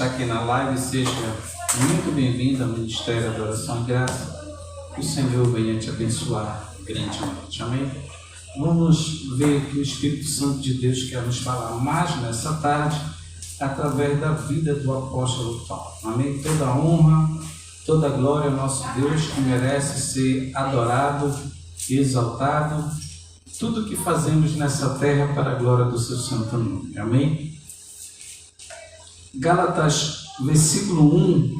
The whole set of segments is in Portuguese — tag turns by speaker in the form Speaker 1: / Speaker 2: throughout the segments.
Speaker 1: está aqui na live, seja muito bem-vindo ao Ministério da Oração e Graça. Que o Senhor venha te abençoar grandemente. Amém? Vamos ver que o Espírito Santo de Deus quer nos falar mais nessa tarde, através da vida do apóstolo Paulo. Amém? Toda honra, toda glória ao nosso Deus, que merece ser adorado, exaltado. Tudo que fazemos nessa terra para a glória do seu santo nome. Amém? Gálatas, versículo 1,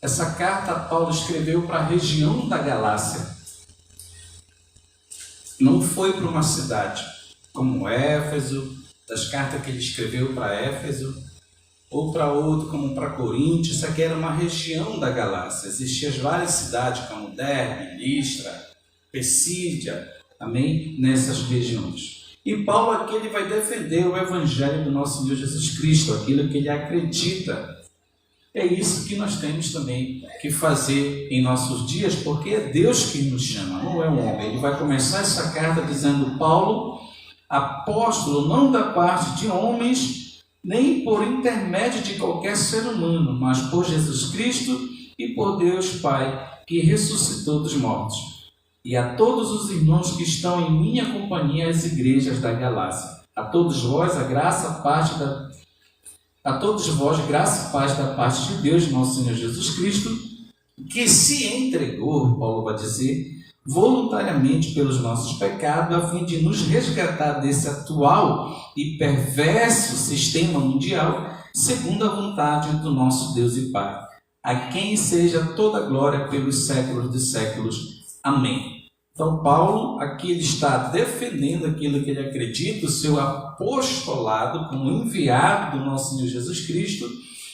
Speaker 1: essa carta Paulo escreveu para a região da Galácia. Não foi para uma cidade como Éfeso, das cartas que ele escreveu para Éfeso, ou para outro como para Corinto. Isso aqui era uma região da Galácia. Existiam várias cidades como Derbe, Listra, Persídia, amém? Nessas regiões. E Paulo aqui ele vai defender o evangelho do nosso Senhor Jesus Cristo, aquilo que ele acredita. É isso que nós temos também que fazer em nossos dias, porque é Deus que nos chama, não é um homem. Ele vai começar essa carta dizendo: Paulo, apóstolo, não da parte de homens, nem por intermédio de qualquer ser humano, mas por Jesus Cristo e por Deus Pai, que ressuscitou dos mortos. E a todos os irmãos que estão em minha companhia, as igrejas da Galácia. A todos vós, graça e paz da parte de Deus, nosso Senhor Jesus Cristo, que se entregou, Paulo vai dizer, voluntariamente pelos nossos pecados, a fim de nos resgatar desse atual e perverso sistema mundial, segundo a vontade do nosso Deus e Pai, a quem seja toda a glória pelos séculos dos séculos. Amém. Então Paulo aqui ele está defendendo aquilo que ele acredita, o seu apostolado como enviado do nosso Senhor Jesus Cristo,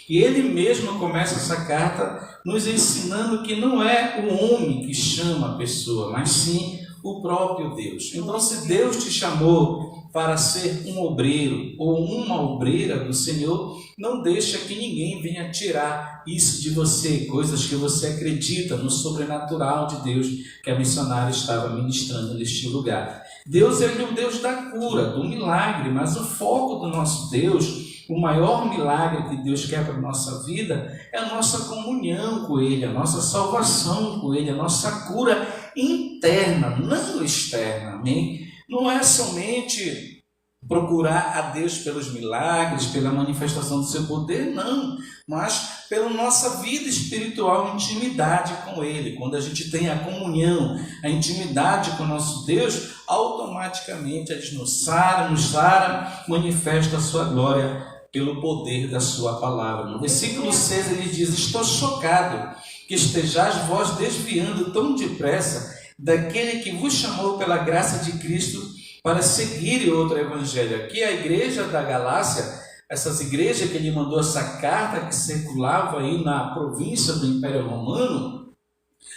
Speaker 1: e ele mesmo começa essa carta nos ensinando que não é o homem que chama a pessoa, mas sim o próprio Deus. Então, se Deus te chamou para ser um obreiro ou uma obreira do Senhor, não deixa que ninguém venha tirar isso de você, coisas que você acredita no sobrenatural de Deus, que a missionária estava ministrando neste lugar. Deus é o Deus da cura, do milagre, mas o foco do nosso Deus, o maior milagre que Deus quer para a nossa vida, é a nossa comunhão com Ele, a nossa salvação com Ele, a nossa cura interna, não externa, amém? Não é somente procurar a Deus pelos milagres, pela manifestação do seu poder, não, mas pela nossa vida espiritual, intimidade com Ele. Quando a gente tem a comunhão, a intimidade com o nosso Deus, automaticamente a gente nos sara, manifesta a sua glória pelo poder da sua palavra. No versículo 6 ele diz: estou chocado que estejais vós desviando tão depressa daquele que vos chamou pela graça de Cristo para seguir outro evangelho. Aqui a igreja da Galácia, essas igrejas que ele mandou essa carta que circulava aí na província do Império Romano,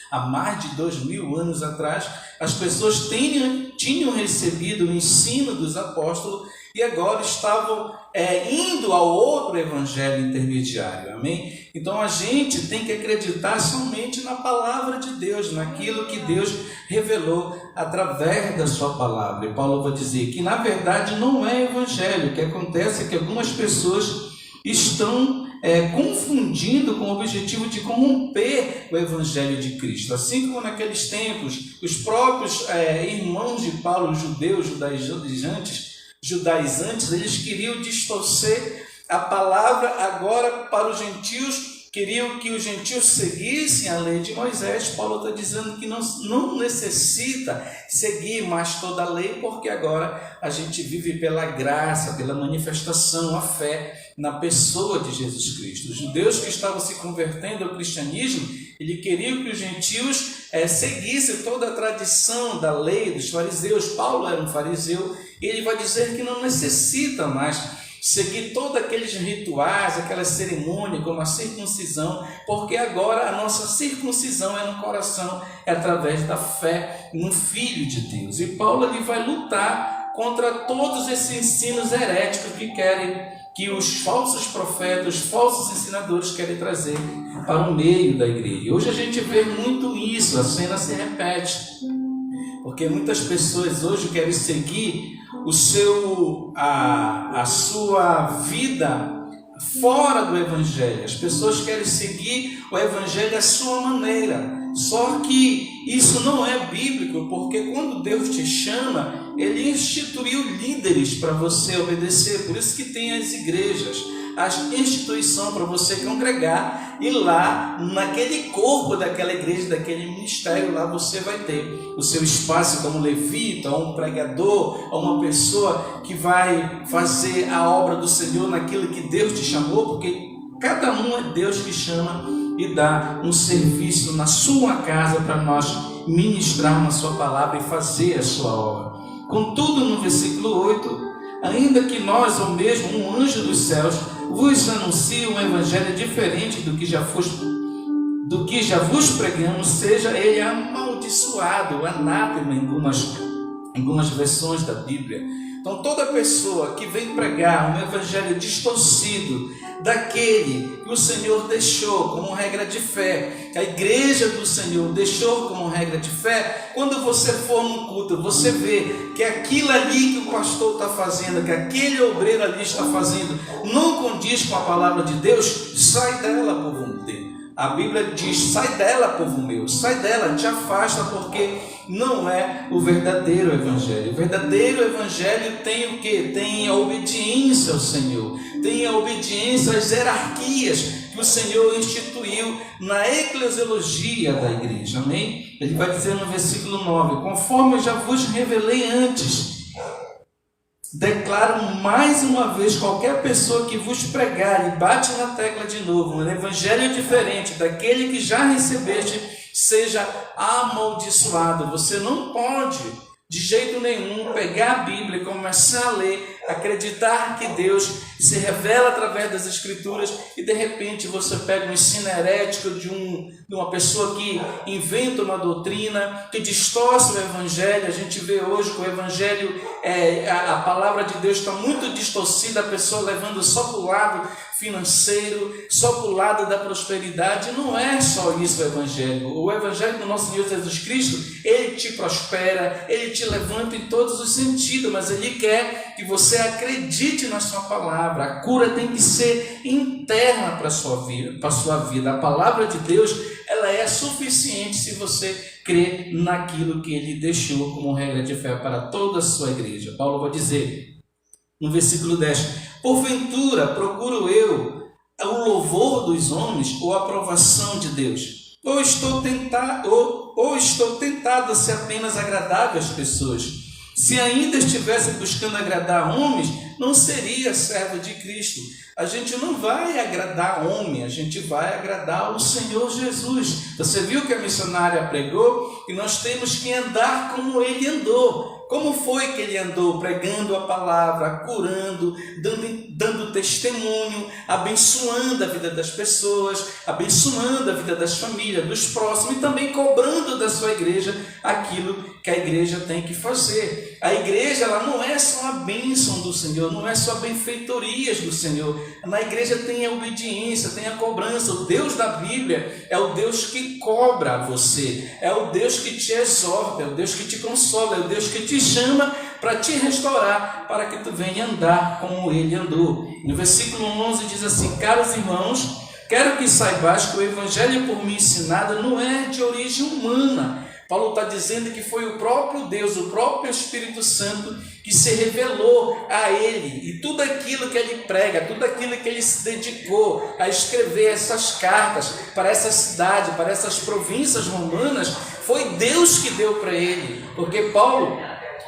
Speaker 1: há mais de 2000 anos atrás, as pessoas tinham recebido o ensino dos apóstolos e agora estavam indo ao outro evangelho intermediário, amém? Então a gente tem que acreditar somente na palavra de Deus, naquilo que Deus revelou através da sua palavra. E Paulo vai dizer que na verdade não é evangelho. O que acontece é que algumas pessoas estão confundindo com o objetivo de corromper o evangelho de Cristo. Assim como naqueles tempos, os próprios irmãos de Paulo, judeus, judaizantes, eles queriam distorcer a palavra agora para os gentios, queriam que os gentios seguissem a lei de Moisés. Paulo está dizendo que não necessita seguir mais toda a lei, porque agora a gente vive pela graça, pela manifestação, a fé na pessoa de Jesus Cristo. Os judeus que estavam se convertendo ao cristianismo, ele queria que os gentios seguissem toda a tradição da lei dos fariseus. Paulo era um fariseu, e ele vai dizer que não necessita mais seguir todos aqueles rituais, aquelas cerimônias como a circuncisão, porque agora a nossa circuncisão é no coração, é através da fé no Filho de Deus. E Paulo ele vai lutar contra todos esses ensinos heréticos que os falsos profetas, os falsos ensinadores querem trazer para o meio da igreja. E hoje a gente vê muito isso, a cena se repete, porque muitas pessoas hoje querem seguir a sua vida fora do Evangelho. As pessoas querem seguir o Evangelho da sua maneira. Só que isso não é bíblico, porque quando Deus te chama, Ele instituiu líderes para você obedecer. Por isso que tem as igrejas, a instituição para você congregar, e lá, naquele corpo daquela igreja, daquele ministério, lá você vai ter o seu espaço como levita, ou um pregador, ou uma pessoa que vai fazer a obra do Senhor naquilo que Deus te chamou, porque cada um é Deus que chama e dá um serviço na sua casa para nós ministrarmos a sua palavra e fazer a sua obra. Contudo, no versículo 8, ainda que nós, ou mesmo um anjo dos céus, vos anuncie um evangelho diferente do que já vos pregamos, seja ele amaldiçoado, anátema em algumas versões da Bíblia. Então toda pessoa que vem pregar um evangelho distorcido daquele que o Senhor deixou como regra de fé, que a igreja do Senhor deixou como regra de fé, quando você for num culto, você vê que aquilo ali que o pastor está fazendo, que aquele obreiro ali está fazendo, não condiz com a palavra de Deus, sai dela, povo meu. A Bíblia diz, sai dela, povo meu, sai dela, te afasta, porque não é o verdadeiro evangelho. O verdadeiro evangelho tem o quê? Tem a obediência ao Senhor, tem a obediência às hierarquias que o Senhor instituiu na eclesiologia da igreja, amém? Ele vai dizer no versículo 9, conforme eu já vos revelei antes, declaro mais uma vez, qualquer pessoa que vos pregar e bate na tecla de novo, um evangelho diferente daquele que já recebeste, seja amaldiçoado. Você não pode, de jeito nenhum, pegar a Bíblia e começar a ler, acreditar que Deus se revela através das Escrituras e de repente você pega um ensino herético de uma pessoa que inventa uma doutrina, que distorce o Evangelho. A gente vê hoje que o Evangelho, a palavra de Deus está muito distorcida, a pessoa levando só para o lado financeiro, só para o lado da prosperidade. Não é só isso o Evangelho. O Evangelho do nosso Senhor Jesus Cristo, Ele te prospera, Ele te levanta em todos os sentidos, mas Ele quer que você acredite na sua palavra. A cura tem que ser interna para a sua vida. A palavra de Deus, ela é suficiente se você crer naquilo que Ele deixou como regra de fé para toda a sua igreja. Paulo vai dizer no versículo 10, porventura procuro eu o louvor dos homens ou a aprovação de Deus? Ou estou tentado a ser apenas agradável às pessoas? Se ainda estivesse buscando agradar homens, não seria servo de Cristo. A gente não vai agradar homem, a gente vai agradar o Senhor Jesus. Você viu que a missionária pregou? E nós temos que andar como Ele andou. Como foi que Ele andou? Pregando a palavra, curando, dando testemunho, abençoando a vida das pessoas, abençoando a vida das famílias, dos próximos e também cobrando da sua igreja aquilo que a igreja tem que fazer. A igreja, ela não é só a bênção do Senhor, não é só benfeitorias do Senhor. Na igreja tem a obediência, tem a cobrança. O Deus da Bíblia é o Deus que cobra você, é o Deus que te exorta, é o Deus que te consola, é o Deus que te chama para te restaurar, para que tu venha andar como Ele andou. No versículo 11 diz assim, caros irmãos, quero que saibais que o evangelho por mim ensinado não é de origem humana. Paulo está dizendo que foi o próprio Deus, o próprio Espírito Santo que se revelou a ele. E tudo aquilo que ele prega, tudo aquilo que ele se dedicou a escrever essas cartas para essa cidade, para essas províncias romanas, foi Deus que deu para ele. Porque Paulo,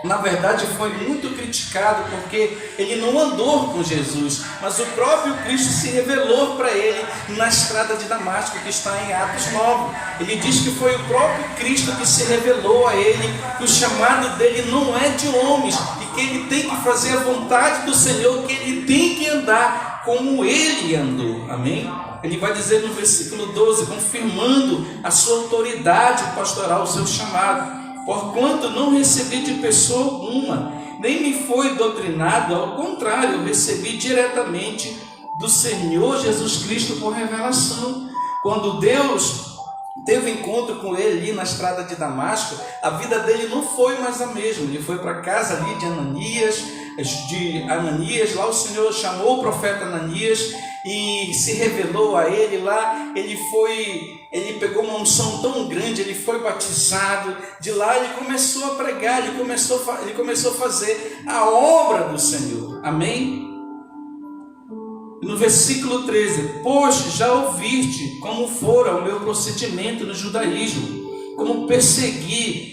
Speaker 1: na verdade, foi muito criticado porque ele não andou com Jesus, mas o próprio Cristo se revelou para ele na estrada de Damasco, que está em Atos 9. Ele diz que foi o próprio Cristo que se revelou a ele, que o chamado dele não é de homens, e que ele tem que fazer a vontade do Senhor, que ele tem que andar como ele andou. Amém? Ele vai dizer no versículo 12, confirmando a sua autoridade pastoral, o seu chamado. Porquanto não recebi de pessoa alguma, nem me foi doutrinado, ao contrário, eu recebi diretamente do Senhor Jesus Cristo por revelação. Quando Deus teve encontro com ele ali na estrada de Damasco, a vida dele não foi mais a mesma. Ele foi para a casa ali de Ananias, lá o Senhor chamou o profeta Ananias e se revelou a ele lá. Ele pegou uma unção tão grande, ele foi batizado. De lá ele começou a pregar, ele começou a fazer a obra do Senhor. Amém? No versículo 13: pois já ouviste como fora o meu procedimento no judaísmo, como persegui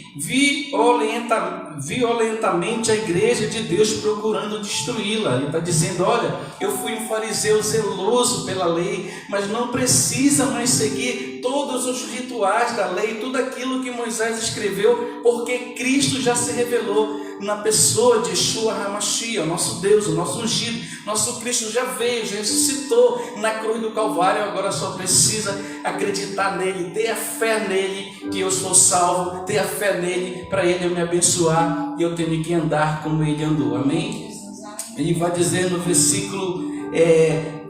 Speaker 1: violentamente a igreja de Deus, procurando destruí-la. Ele está dizendo: olha, eu fui um fariseu zeloso pela lei, mas não precisa mais seguir todos os rituais da lei, tudo aquilo que Moisés escreveu, porque Cristo já se revelou na pessoa de Yeshua HaMashiach, o nosso Deus, o nosso ungido. Nosso Cristo já veio, já ressuscitou na cruz do Calvário. Agora só precisa acreditar nele, ter a fé nele, que eu sou salvo, ter a fé nele, para ele eu me abençoar, e eu tenho que andar como ele andou. Amém? Ele vai dizer no versículo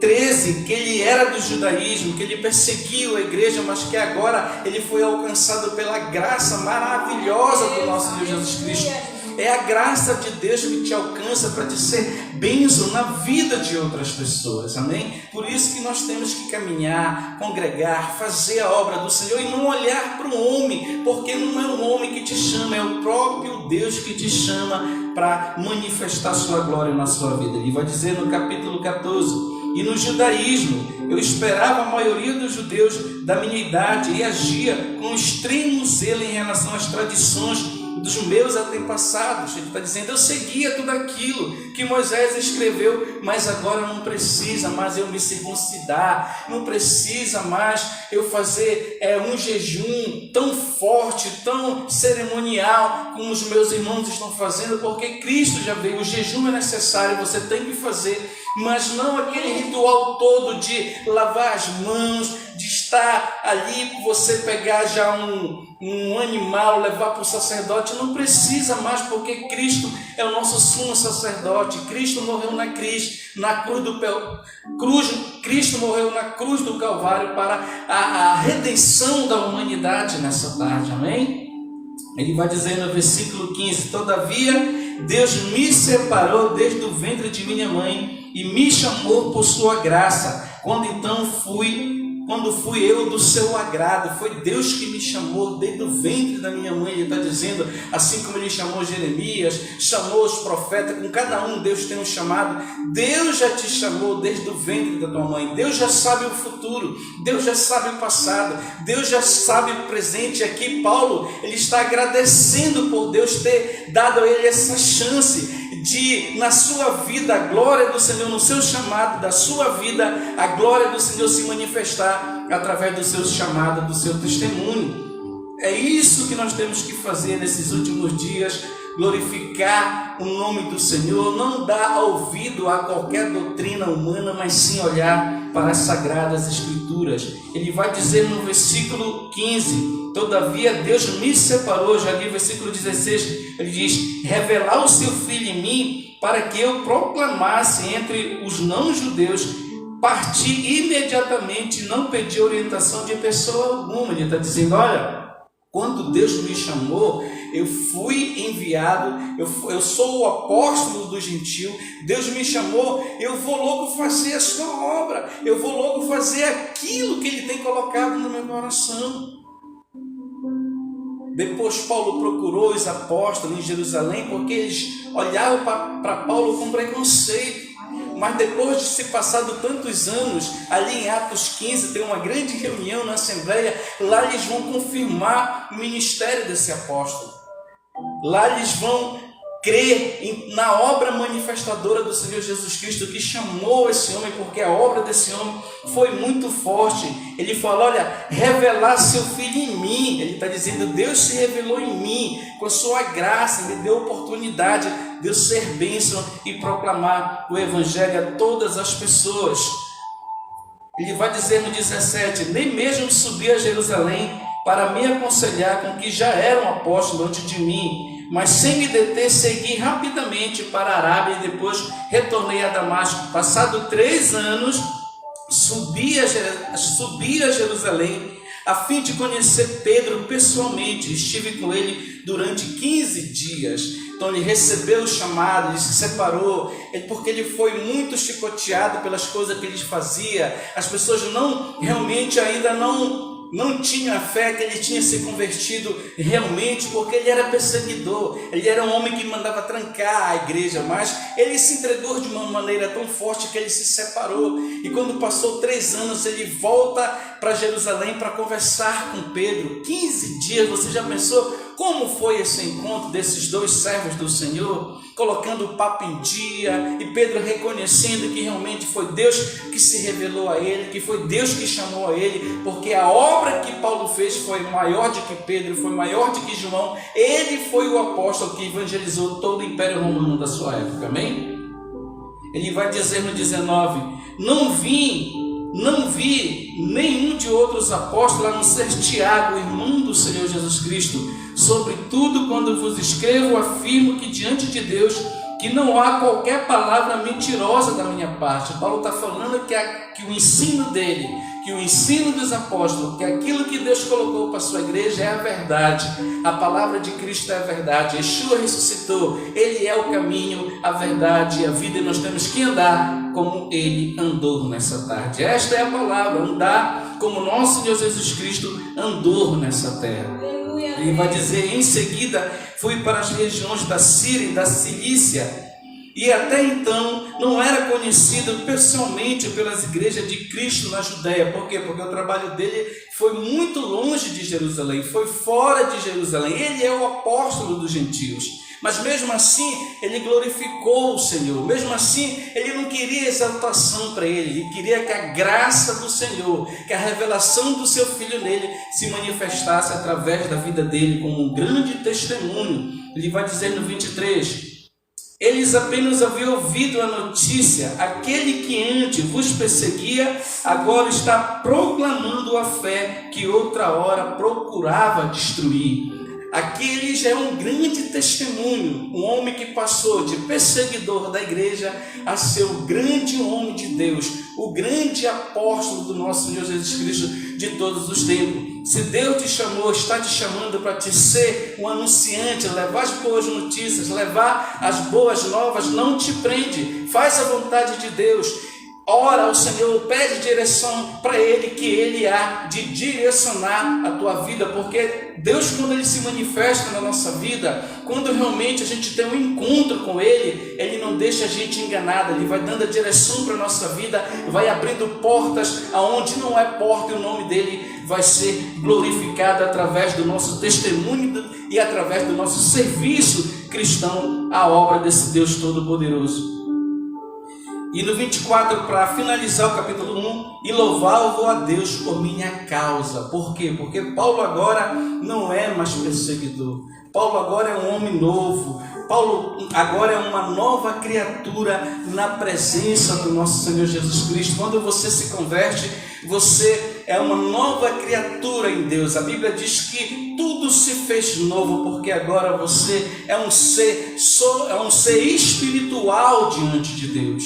Speaker 1: 13, que ele era do judaísmo, que ele perseguiu a igreja, mas que agora ele foi alcançado pela graça maravilhosa do nosso Deus Jesus Cristo. É a graça de Deus que te alcança para te ser bênção na vida de outras pessoas, amém? Por isso que nós temos que caminhar, congregar, fazer a obra do Senhor e não olhar para o homem, porque não é o homem que te chama, é o próprio Deus que te chama para manifestar sua glória na sua vida. Ele vai dizer no capítulo 14: e no judaísmo eu esperava a maioria dos judeus da minha idade e agia com extremo zelo em relação às tradições dos meus antepassados. Ele está dizendo: eu seguia tudo aquilo que Moisés escreveu, mas agora não precisa mais eu me circuncidar, não precisa mais eu fazer um jejum tão forte, tão cerimonial como os meus irmãos estão fazendo, porque Cristo já veio. O jejum é necessário, você tem que fazer, mas não aquele ritual todo de lavar as mãos, de estar ali, você pegar já um animal, levar para o sacerdote. Não precisa mais, porque Cristo é o nosso sumo sacerdote. Cristo morreu na cruz Cristo morreu na cruz do Calvário para a redenção da humanidade nessa tarde, amém? Ele vai dizer no versículo 15: todavia Deus me separou desde o ventre de minha mãe e me chamou por sua graça, quando fui eu do seu agrado. Foi Deus que me chamou desde o ventre da minha mãe. Ele está dizendo, assim como ele chamou Jeremias, chamou os profetas, com cada um Deus tem um chamado. Deus já te chamou desde o ventre da tua mãe. Deus já sabe o futuro, Deus já sabe o passado, Deus já sabe o presente. Aqui Paulo, ele está agradecendo por Deus ter dado a ele essa chance de, na sua vida, a glória do Senhor, no seu chamado da sua vida, a glória do Senhor se manifestar através do seu chamado, do seu testemunho. É isso que nós temos que fazer nesses últimos dias: glorificar o nome do Senhor, não dar ouvido a qualquer doutrina humana, mas sim olhar para as sagradas escrituras. Ele vai dizer no versículo 15: todavia Deus me separou. Já li o versículo 16, ele diz: revelar o seu filho em mim, para que eu proclamasse entre os não-judeus. Parti imediatamente, não pedi orientação de pessoa alguma. Ele está dizendo: olha, quando Deus me chamou, eu fui enviado, eu sou o apóstolo do gentio. Deus me chamou, eu vou logo fazer a sua obra, eu vou logo fazer aquilo que Ele tem colocado no meu coração. Depois Paulo procurou os apóstolos em Jerusalém, porque eles olhavam para Paulo com preconceito. Mas depois de se passado tantos anos, ali em Atos 15, tem uma grande reunião na Assembleia. Lá eles vão confirmar o ministério desse apóstolo. Lá eles vão crer na obra manifestadora do Senhor Jesus Cristo, que chamou esse homem, porque a obra desse homem foi muito forte. Ele fala: olha, revelar seu filho em mim. Ele está dizendo: Deus se revelou em mim, com a sua graça, me deu oportunidade de eu ser bênção e proclamar o Evangelho a todas as pessoas. Ele vai dizer no 17: nem mesmo subi a Jerusalém para me aconselhar com que já era um apóstolo antes de mim, mas sem me deter, segui rapidamente para a Arábia e depois retornei a Damasco. Passado 3 anos, subi a Jerusalém a fim de conhecer Pedro pessoalmente. Estive com ele durante 15 dias. Então ele recebeu o chamado, ele se separou, porque ele foi muito chicoteado pelas coisas que ele fazia. As pessoas realmente ainda não tinham a fé que ele tinha se convertido realmente, porque ele era perseguidor, ele era um homem que mandava trancar a igreja, mas ele se entregou de uma maneira tão forte que ele se separou. E quando passou 3 anos, ele volta para Jerusalém para conversar com Pedro. 15 dias, você já pensou como foi esse encontro desses 2 servos do Senhor? Colocando o papo em dia, e Pedro reconhecendo que realmente foi Deus que se revelou a ele, que foi Deus que chamou a ele, porque a obra que Paulo fez foi maior do que Pedro, foi maior do que João. Ele foi o apóstolo que evangelizou todo o Império Romano da sua época, amém? Ele vai dizer no 19, não vi nenhum de outros apóstolos, a não ser Tiago, irmão do Senhor Jesus Cristo. Sobretudo, quando vos escrevo, afirmo que diante de Deus, que não há qualquer palavra mentirosa da minha parte. Paulo está falando que o ensino dele, que o ensino dos apóstolos, que aquilo que Deus colocou para a sua igreja é a verdade. A palavra de Cristo é a verdade. Yeshua ressuscitou, ele é o caminho, a verdade e a vida, e nós temos que andar como ele andou nessa tarde. Esta é a palavra, andar como nosso Senhor Jesus Cristo andou nessa terra. Ele vai dizer, em seguida, fui para as regiões da Síria e da Cilícia, e até então não era conhecido pessoalmente pelas igrejas de Cristo na Judéia. Por quê? Porque o trabalho dele foi muito longe de Jerusalém, foi fora de Jerusalém. Ele é o apóstolo dos gentios. Mas mesmo assim, ele glorificou o Senhor. Mesmo assim, ele não queria exaltação para ele. Ele queria que a graça do Senhor, que a revelação do seu Filho nele se manifestasse através da vida dele como um grande testemunho. Ele vai dizer no 23, eles apenas haviam ouvido a notícia, aquele que antes vos perseguia, agora está proclamando a fé que outra hora procurava destruir. Aqui ele já é um grande testemunho, um homem que passou de perseguidor da igreja a ser o grande homem de Deus, o grande apóstolo do nosso Senhor Jesus Cristo de todos os tempos. Se Deus te chamou, está te chamando para te ser um anunciante, levar as boas notícias, levar as boas novas, não te prende, faz a vontade de Deus. Ora ao Senhor, pede direção para Ele, que Ele há de direcionar a tua vida, porque Deus, quando Ele se manifesta na nossa vida, quando realmente a gente tem um encontro com Ele, Ele não deixa a gente enganado, Ele vai dando a direção para a nossa vida, vai abrindo portas aonde não é porta, e o nome dEle vai ser glorificado através do nosso testemunho e através do nosso serviço cristão à obra desse Deus Todo-Poderoso. E no 24, para finalizar o capítulo 1, e louvar-vos a Deus por minha causa. Por quê? Porque Paulo agora não é mais perseguidor. Paulo agora é um homem novo. Paulo agora é uma nova criatura na presença do nosso Senhor Jesus Cristo. Quando você se converte, você é uma nova criatura em Deus. A Bíblia diz que tudo se fez novo, porque agora você é um ser espiritual diante de Deus.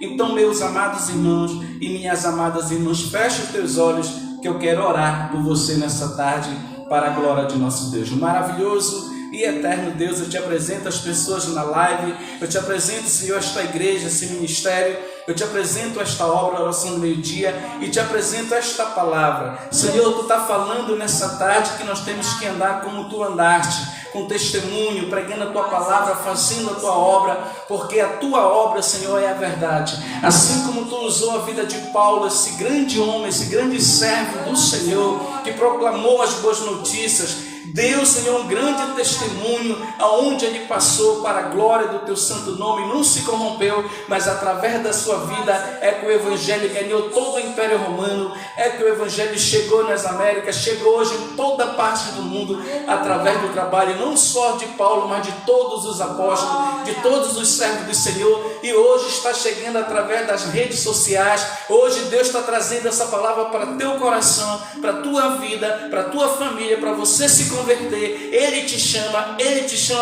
Speaker 1: Então, meus amados irmãos e minhas amadas irmãs, feche os teus olhos, que eu quero orar por você nessa tarde, para a glória de nosso Deus. Maravilhoso e eterno Deus, eu te apresento as pessoas na live, eu te apresento, Senhor, esta igreja, esse ministério, eu te apresento esta obra, a oração do meio-dia, e te apresento esta palavra. Senhor, tu está falando nessa tarde que nós temos que andar como tu andaste, com testemunho, pregando a tua palavra, fazendo a tua obra, porque a tua obra, Senhor, é a verdade. Assim como tu usou a vida de Paulo, esse grande homem, esse grande servo do Senhor, que proclamou as boas notícias, Deus, Senhor, um grande testemunho aonde ele passou para a glória do teu santo nome, não se corrompeu, mas através da sua vida é que o evangelho ganhou todo o Império Romano, é que o evangelho chegou nas Américas, chegou hoje em toda parte do mundo, através do trabalho não só de Paulo, mas de todos os apóstolos, de todos os servos do Senhor, e hoje está chegando através das redes sociais. Hoje Deus está trazendo essa palavra para teu coração, para a tua vida, para a tua família, para você se converter. Ele te chama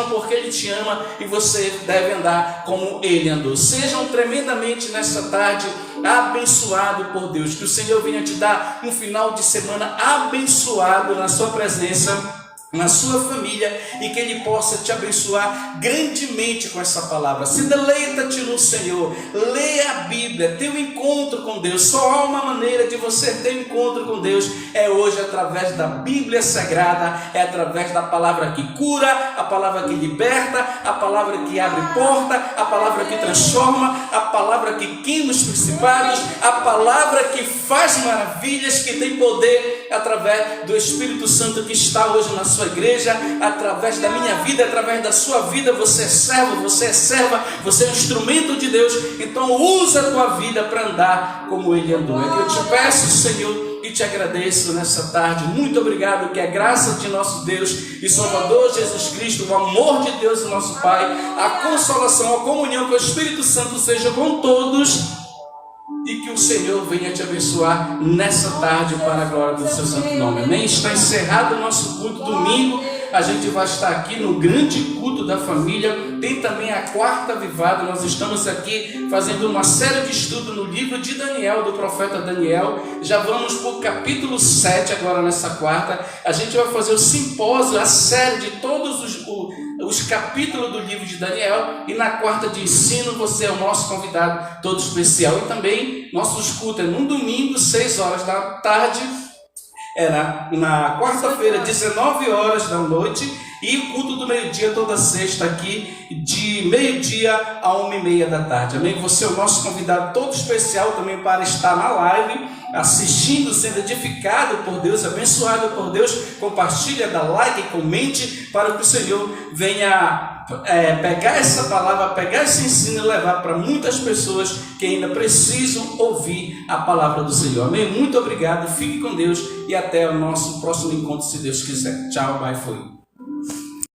Speaker 1: porque Ele te ama, e você deve andar como Ele andou. Sejam tremendamente nessa tarde abençoado por Deus, que o Senhor venha te dar um final de semana abençoado na sua presença, na sua família, e que Ele possa te abençoar grandemente com essa palavra. Se deleita-te no Senhor, leia a Bíblia, tenha um encontro com Deus. Só há uma maneira de você ter um encontro com Deus, é hoje através da Bíblia Sagrada, é através da palavra que cura, a palavra que liberta, a palavra que abre porta, a palavra que transforma, a palavra que queima os principados, a palavra que faz maravilhas, que tem poder através do Espírito Santo que está hoje na sua igreja, através da minha vida, através da sua vida. Você é servo, você é serva, você é um instrumento de Deus. Então usa a tua vida para andar como Ele andou. É que eu te peço, Senhor, e te agradeço nessa tarde. Muito obrigado, que a graça de nosso Deus e Salvador Jesus Cristo, o amor de Deus e nosso Pai, a consolação, a comunhão com o Espírito Santo seja com todos, e que o Senhor venha te abençoar nessa tarde para a glória do seu santo nome. Amém? Está encerrado o nosso culto domingo. A gente vai estar aqui no grande culto da família. Tem também a quarta avivada. Nós estamos aqui fazendo uma série de estudo no livro de Daniel, do profeta Daniel. Já vamos para o capítulo 7 agora nessa quarta. A gente vai fazer o simpósio, a série de todos os capítulos do livro de Daniel, e na quarta de ensino você é o nosso convidado todo especial. E também nossos cultos é no domingo, 6 horas da tarde, na quarta-feira, 19 horas da noite, e o culto do meio-dia toda sexta aqui, de meio-dia a 1h30 da tarde. Amém? Você é o nosso convidado todo especial também para estar na live, assistindo, sendo edificado por Deus, abençoado por Deus. Compartilha, dá like, comente, para que o Senhor venha pegar essa palavra, pegar esse ensino e levar para muitas pessoas que ainda precisam ouvir a palavra do Senhor. Amém? Muito obrigado, fique com Deus e até o nosso próximo encontro, se Deus quiser. Tchau, bye, foi.